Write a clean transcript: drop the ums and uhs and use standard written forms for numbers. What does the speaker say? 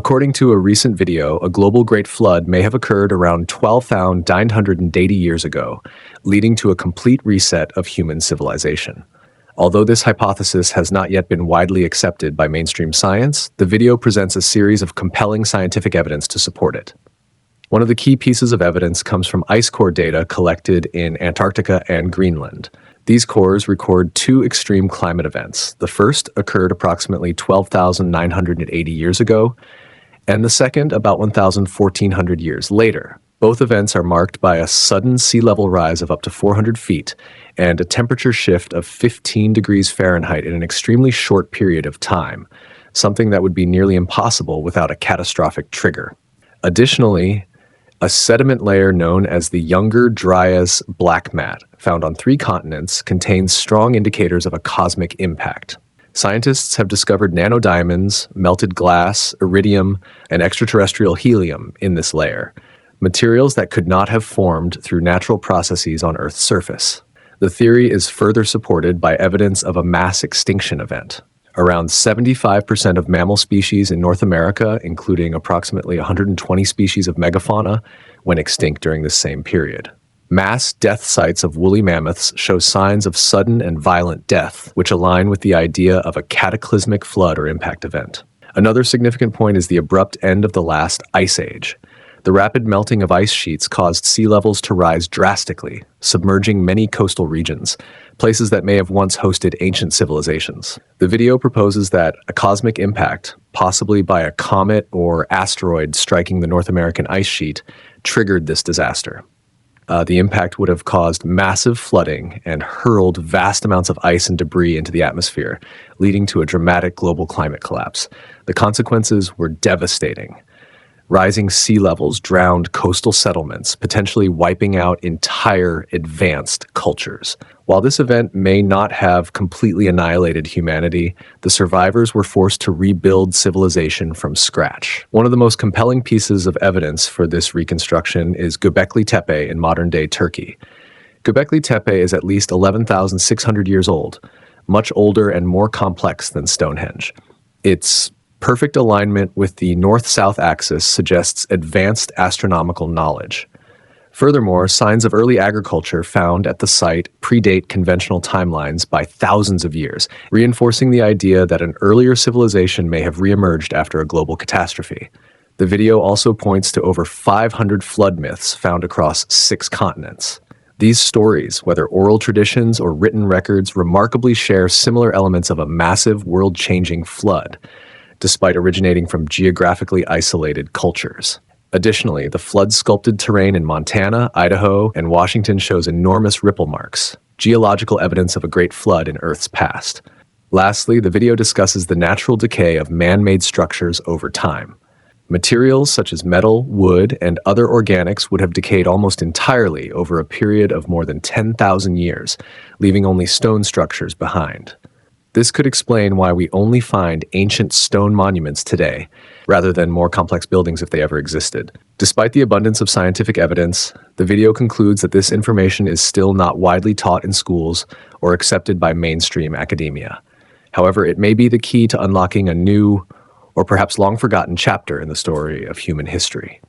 According to a recent video, a global Great Flood may have occurred around 12,980 years ago, leading to a complete reset of human civilization. Although this hypothesis has not yet been widely accepted by mainstream science, the video presents a series of compelling scientific evidence to support it. One of the key pieces of evidence comes from ice core data collected in Antarctica and Greenland. These cores record two extreme climate events. The first occurred approximately 12,980 years ago, and the second about 1,400 years later. Both events are marked by a sudden sea level rise of up to 400 feet and a temperature shift of 15 degrees Fahrenheit in an extremely short period of time, something that would be nearly impossible without a catastrophic trigger. Additionally, a sediment layer known as the Younger Dryas black mat, found on 3 continents, contains strong indicators of a cosmic impact. Scientists have discovered nanodiamonds, melted glass, iridium, and extraterrestrial helium in this layer, materials that could not have formed through natural processes on Earth's surface. The theory is further supported by evidence of a mass extinction event. Around 75% of mammal species in North America, including approximately 120 species of megafauna, went extinct during this same period. Mass death sites of woolly mammoths show signs of sudden and violent death, which align with the idea of a cataclysmic flood or impact event. Another significant point is the abrupt end of the last ice age. The rapid melting of ice sheets caused sea levels to rise drastically, submerging many coastal regions, places that may have once hosted ancient civilizations. The video proposes that a cosmic impact, possibly by a comet or asteroid striking the North American ice sheet, triggered this disaster. The impact would have caused massive flooding and hurled vast amounts of ice and debris into the atmosphere, leading to a dramatic global climate collapse. The consequences were devastating. Rising sea levels drowned coastal settlements, potentially wiping out entire advanced cultures. While this event may not have completely annihilated humanity, the survivors were forced to rebuild civilization from scratch. One of the most compelling pieces of evidence for this reconstruction is Göbekli Tepe in modern-day Turkey. Göbekli Tepe is at least 11,600 years old, much older and more complex than Stonehenge. Its perfect alignment with the north-south axis suggests advanced astronomical knowledge. Furthermore, signs of early agriculture found at the site predate conventional timelines by thousands of years, reinforcing the idea that an earlier civilization may have reemerged after a global catastrophe. The video also points to over 500 flood myths found across 6 continents. These stories, whether oral traditions or written records, remarkably share similar elements of a massive, world-changing flood, despite originating from geographically isolated cultures. Additionally, the flood-sculpted terrain in Montana, Idaho, and Washington shows enormous ripple marks, geological evidence of a great flood in Earth's past. Lastly, the video discusses the natural decay of man-made structures over time. Materials such as metal, wood, and other organics would have decayed almost entirely over a period of more than 10,000 years, leaving only stone structures behind. This could explain why we only find ancient stone monuments today, rather than more complex buildings if they ever existed. Despite the abundance of scientific evidence, the video concludes that this information is still not widely taught in schools or accepted by mainstream academia. However, it may be the key to unlocking a new, or perhaps long-forgotten chapter in the story of human history.